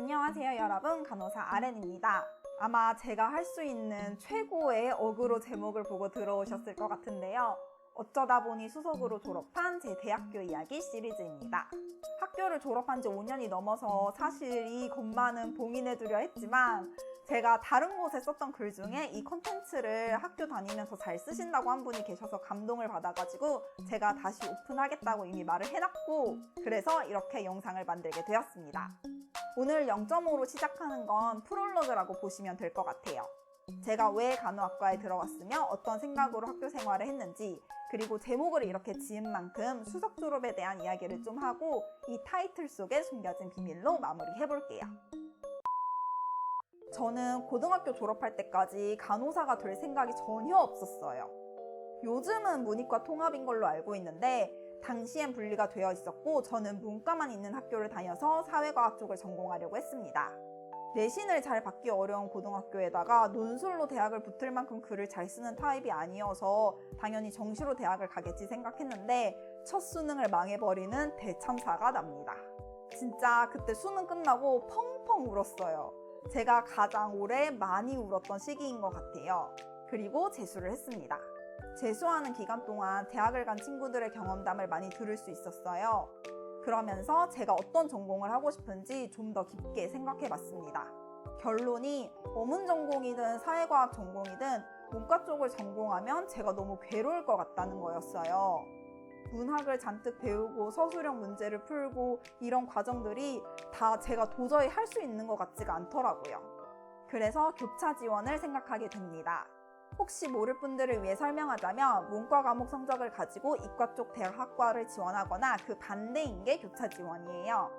안녕하세요 여러분, 간호사 RN입니다. 아마 제가 할 수 있는 최고의 어그로 제목을 보고 들어오셨을 것 같은데요. 어쩌다 보니 수석으로 졸업한 제 대학교 이야기 시리즈입니다. 학교를 졸업한 지 5년이 넘어서 사실 이 것만은 봉인해두려 했지만 제가 다른 곳에 썼던 글 중에 이 콘텐츠를 학교 다니면서 잘 쓰신다고 한 분이 계셔서 감동을 받아가지고 제가 다시 오픈하겠다고 이미 말을 해놨고, 그래서 이렇게 영상을 만들게 되었습니다. 오늘 0.5로 시작하는 건 프롤로그라고 보시면 될 것 같아요. 제가 왜 간호학과에 들어왔으며 어떤 생각으로 학교 생활을 했는지, 그리고 제목을 이렇게 지은 만큼 수석 졸업에 대한 이야기를 좀 하고 이 타이틀 속에 숨겨진 비밀로 마무리해볼게요. 저는 고등학교 졸업할 때까지 간호사가 될 생각이 전혀 없었어요. 요즘은 문이과 통합인 걸로 알고 있는데 당시엔 분리가 되어 있었고, 저는 문과만 있는 학교를 다녀서 사회과학 쪽을 전공하려고 했습니다. 내신을 잘 받기 어려운 고등학교에다가 논술로 대학을 붙을 만큼 글을 잘 쓰는 타입이 아니어서 당연히 정시로 대학을 가겠지 생각했는데 첫 수능을 망해버리는 대참사가 납니다. 진짜 그때 수능 끝나고 펑펑 울었어요. 제가 가장 오래 많이 울었던 시기인 것 같아요. 그리고 재수를 했습니다. 재수하는 기간 동안 대학을 간 친구들의 경험담을 많이 들을 수 있었어요. 그러면서 제가 어떤 전공을 하고 싶은지 좀 더 깊게 생각해 봤습니다. 결론이 어문 전공이든 사회과학 전공이든 문과 쪽을 전공하면 제가 너무 괴로울 것 같다는 거였어요. 문학을 잔뜩 배우고 서술형 문제를 풀고 이런 과정들이 다 제가 도저히 할 수 있는 것 같지가 않더라고요. 그래서 교차 지원을 생각하게 됩니다. 혹시 모를 분들을 위해 설명하자면 문과 과목 성적을 가지고 이과 쪽 대학과를 지원하거나 그 반대인 게 교차 지원이에요.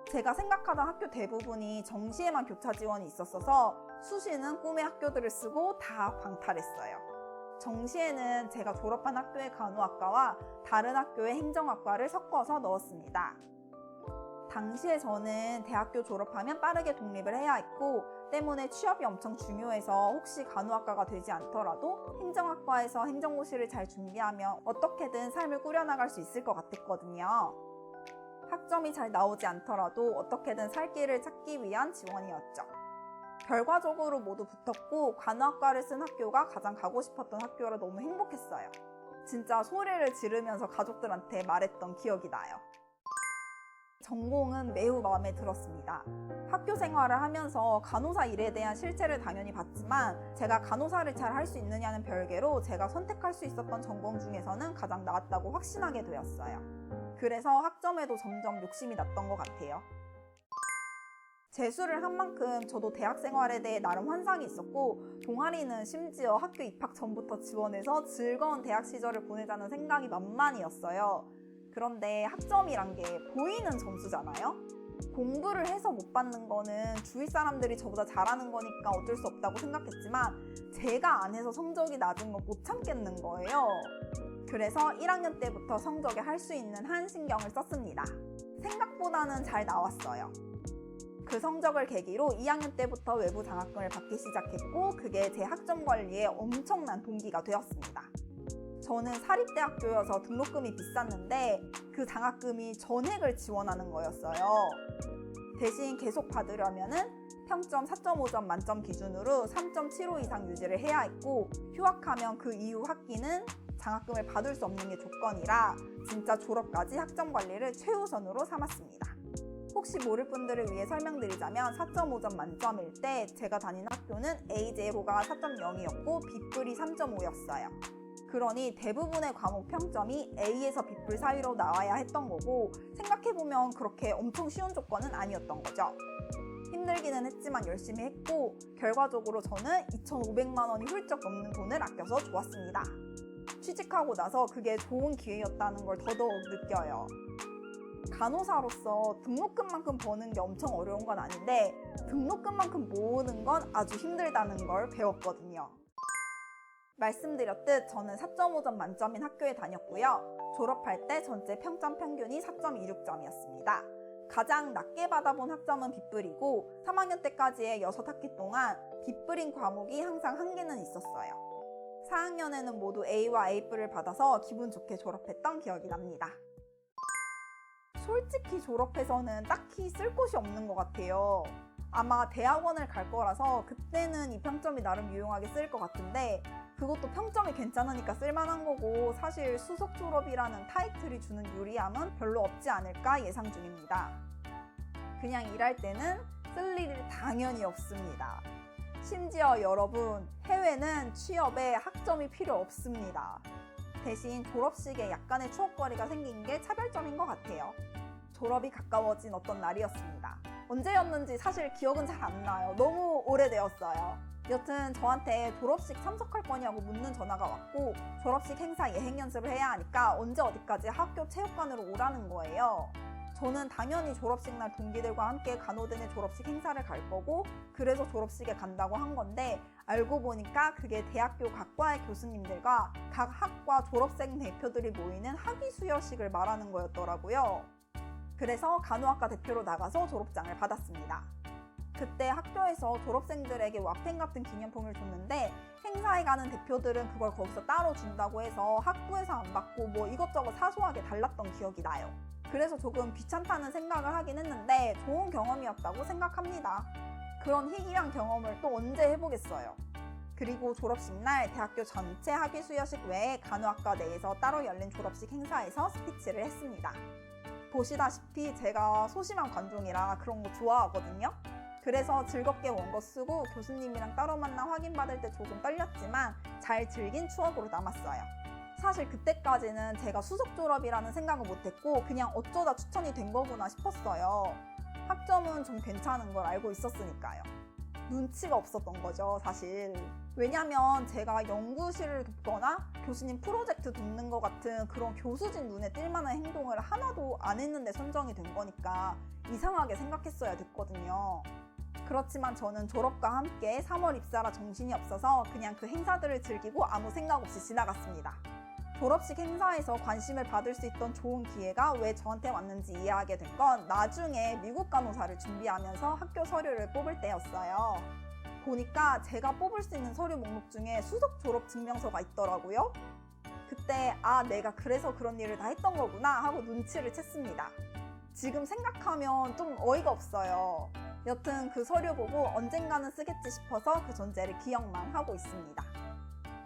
제가 생각하던 학교 대부분이 정시에만 교차 지원이 있었어서 수시는 꿈의 학교들을 쓰고 다 광탈했어요. 정시에는 제가 졸업한 학교의 간호학과와 다른 학교의 행정학과를 섞어서 넣었습니다. 당시에 저는 대학교 졸업하면 빠르게 독립을 해야 했고 때문에 취업이 엄청 중요해서 혹시 간호학과가 되지 않더라도 행정학과에서 행정고시를 잘 준비하면 어떻게든 삶을 꾸려나갈 수 있을 것 같았거든요. 학점이 잘 나오지 않더라도 어떻게든 살 길을 찾기 위한 지원이었죠. 결과적으로 모두 붙었고 간호학과를 쓴 학교가 가장 가고 싶었던 학교라 너무 행복했어요. 진짜 소리를 지르면서 가족들한테 말했던 기억이 나요. 전공은 매우 마음에 들었습니다. 학교 생활을 하면서 간호사 일에 대한 실체를 당연히 봤지만 제가 간호사를 잘 할 수 있느냐는 별개로 제가 선택할 수 있었던 전공 중에서는 가장 나았다고 확신하게 되었어요. 그래서 학점에도 점점 욕심이 났던 것 같아요. 재수를 한 만큼 저도 대학 생활에 대해 나름 환상이 있었고 동아리는 심지어 학교 입학 전부터 지원해서 즐거운 대학 시절을 보내자는 생각이 만만이었어요. 그런데 학점이란 게 보이는 점수잖아요? 공부를 해서 못 받는 거는 주위 사람들이 저보다 잘하는 거니까 어쩔 수 없다고 생각했지만 제가 안 해서 성적이 낮은 건 못 참겠는 거예요. 그래서 1학년 때부터 성적에 할 수 있는 한 신경을 썼습니다. 생각보다는 잘 나왔어요. 그 성적을 계기로 2학년 때부터 외부 장학금을 받기 시작했고 그게 제 학점 관리에 엄청난 동기가 되었습니다. 저는 사립대학교여서 등록금이 비쌌는데 그 장학금이 전액을 지원하는 거였어요. 대신 계속 받으려면은 평점 4.5점 만점 기준으로 3.75 이상 유지를 해야 했고 휴학하면 그 이후 학기는 장학금을 받을 수 없는 게 조건이라 진짜 졸업까지 학점 관리를 최우선으로 삼았습니다. 혹시 모를 분들을 위해 설명드리자면 4.5점 만점일 때 제가 다닌 학교는 A0가 4.0이었고 B뿔이 3.5였어요. 그러니 대부분의 과목 평점이 A에서 B뿔 사이로 나와야 했던 거고 생각해보면 그렇게 엄청 쉬운 조건은 아니었던 거죠. 힘들기는 했지만 열심히 했고 결과적으로 저는 2,500만 원이 훌쩍 넘는 돈을 아껴서 좋았습니다. 취직하고 나서 그게 좋은 기회였다는 걸 더더욱 느껴요. 간호사로서 등록금만큼 버는 게 엄청 어려운 건 아닌데 등록금만큼 모으는 건 아주 힘들다는 걸 배웠거든요. 말씀드렸듯 저는 4.5점 만점인 학교에 다녔고요. 졸업할 때 전체 평점 평균이 4.26점이었습니다. 가장 낮게 받아본 학점은 B뿔이고 3학년 때까지의 6학기 동안 B뿔인 과목이 항상 1개는 있었어요. 4학년에는 모두 A와 A뿔을 받아서 기분 좋게 졸업했던 기억이 납니다. 솔직히 졸업해서는 딱히 쓸 곳이 없는 것 같아요. 아마 대학원을 갈 거라서 그때는 이 평점이 나름 유용하게 쓰일 것 같은데 그것도 평점이 괜찮으니까 쓸만한 거고 사실 수석 졸업이라는 타이틀이 주는 유리함은 별로 없지 않을까 예상 중입니다. 그냥 일할 때는 쓸 일이 당연히 없습니다. 심지어 여러분, 해외는 취업에 학점이 필요 없습니다. 대신 졸업식에 약간의 추억거리가 생긴 게 차별점인 것 같아요. 졸업이 가까워진 어떤 날이었습니다. 언제였는지 사실 기억은 잘 안 나요. 너무 오래되었어요. 여튼 저한테 졸업식 참석할 거냐고 묻는 전화가 왔고 졸업식 행사 예행 연습을 해야 하니까 언제 어디까지 학교 체육관으로 오라는 거예요. 저는 당연히 졸업식 날 동기들과 함께 간호대내 졸업식 행사를 갈 거고 그래서 졸업식에 간다고 한 건데 알고 보니까 그게 대학교 각과의 교수님들과 각 학과 졸업생 대표들이 모이는 학위수여식을 말하는 거였더라고요. 그래서 간호학과 대표로 나가서 졸업장을 받았습니다. 그때 학교에서 졸업생들에게 와펜 같은 기념품을 줬는데 행사에 가는 대표들은 그걸 거기서 따로 준다고 해서 학부에서 안 받고 뭐 이것저것 사소하게 달랐던 기억이 나요. 그래서 조금 귀찮다는 생각을 하긴 했는데 좋은 경험이었다고 생각합니다. 그런 희귀한 경험을 또 언제 해보겠어요. 그리고 졸업식 날 대학교 전체 학위수여식 외에 간호학과 내에서 따로 열린 졸업식 행사에서 스피치를 했습니다. 보시다시피 제가 소심한 관종이라 그런 거 좋아하거든요. 그래서 즐겁게 원고 쓰고 교수님이랑 따로 만나 확인받을 때 조금 떨렸지만 잘 즐긴 추억으로 남았어요. 사실 그때까지는 제가 수석 졸업이라는 생각은 못했고 그냥 어쩌다 추천이 된 거구나 싶었어요. 학점은 좀 괜찮은 걸 알고 있었으니까요. 눈치가 없었던 거죠, 사실. 왜냐면 제가 연구실을 돕거나 교수님 프로젝트 돕는 것 같은 그런 교수진 눈에 띌 만한 행동을 하나도 안 했는데 선정이 된 거니까 이상하게 생각했어야 됐거든요. 그렇지만 저는 졸업과 함께 3월 입사라 정신이 없어서 그냥 그 행사들을 즐기고 아무 생각 없이 지나갔습니다. 졸업식 행사에서 관심을 받을 수 있던 좋은 기회가 왜 저한테 왔는지 이해하게 된 건 나중에 미국 간호사를 준비하면서 학교 서류를 뽑을 때였어요. 보니까 제가 뽑을 수 있는 서류 목록 중에 수석 졸업 증명서가 있더라고요. 그때 내가 그래서 그런 일을 다 했던 거구나 하고 눈치를 챘습니다. 지금 생각하면 좀 어이가 없어요. 여튼 그 서류 보고 언젠가는 쓰겠지 싶어서 그 존재를 기억만 하고 있습니다.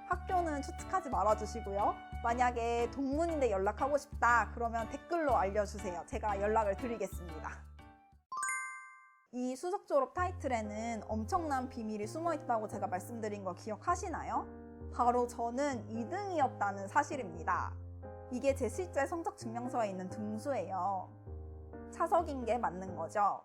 학교는 추측하지 말아주시고요. 만약에 동문인데 연락하고 싶다 그러면 댓글로 알려주세요. 제가 연락을 드리겠습니다. 이 수석 졸업 타이틀에는 엄청난 비밀이 숨어있다고 제가 말씀드린 거 기억하시나요? 바로 저는 2등이었다는 사실입니다. 이게 제 실제 성적 증명서에 있는 등수예요. 차석인 게 맞는 거죠.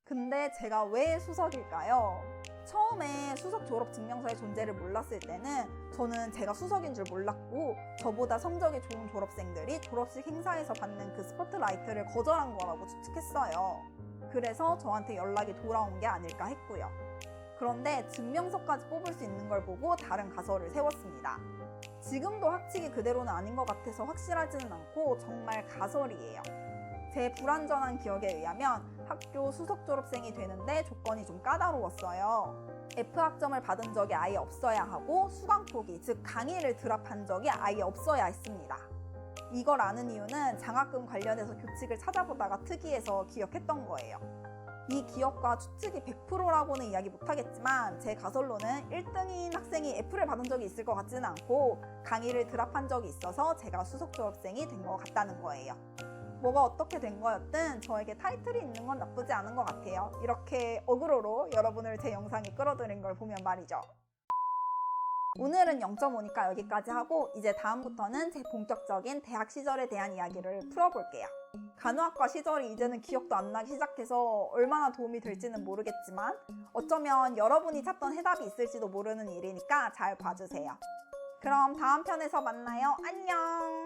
근데 제가 왜 수석일까요? 처음에 수석 졸업 증명서의 존재를 몰랐을 때는 저는 제가 수석인 줄 몰랐고 저보다 성적이 좋은 졸업생들이 졸업식 행사에서 받는 그 스포트라이트를 거절한 거라고 추측했어요. 그래서 저한테 연락이 돌아온 게 아닐까 했고요. 그런데 증명서까지 뽑을 수 있는 걸 보고 다른 가설을 세웠습니다. 지금도 확칙이 그대로는 아닌 것 같아서 확실하지는 않고 정말 가설이에요. 제 불완전한 기억에 의하면 학교 수석 졸업생이 되는데 조건이 좀 까다로웠어요. F학점을 받은 적이 아예 없어야 하고 수강 포기, 즉 강의를 드랍한 적이 아예 없어야 했습니다. 이걸 아는 이유는 장학금 관련해서 규칙을 찾아보다가 특이해서 기억했던 거예요. 이 기억과 추측이 100%라고는 이야기 못하겠지만 제 가설로는 1등인 학생이 F를 받은 적이 있을 것 같지는 않고 강의를 드랍한 적이 있어서 제가 수석 졸업생이 된 것 같다는 거예요. 뭐가 어떻게 된 거였든 저에게 타이틀이 있는 건 나쁘지 않은 것 같아요. 이렇게 어그로로 여러분을 제 영상에 끌어들인 걸 보면 말이죠. 오늘은 0.5니까 여기까지 하고 이제 다음부터는 제 본격적인 대학 시절에 대한 이야기를 풀어볼게요. 간호학과 시절이 이제는 기억도 안 나기 시작해서 얼마나 도움이 될지는 모르겠지만 어쩌면 여러분이 찾던 해답이 있을지도 모르는 일이니까 잘 봐주세요. 그럼 다음 편에서 만나요. 안녕!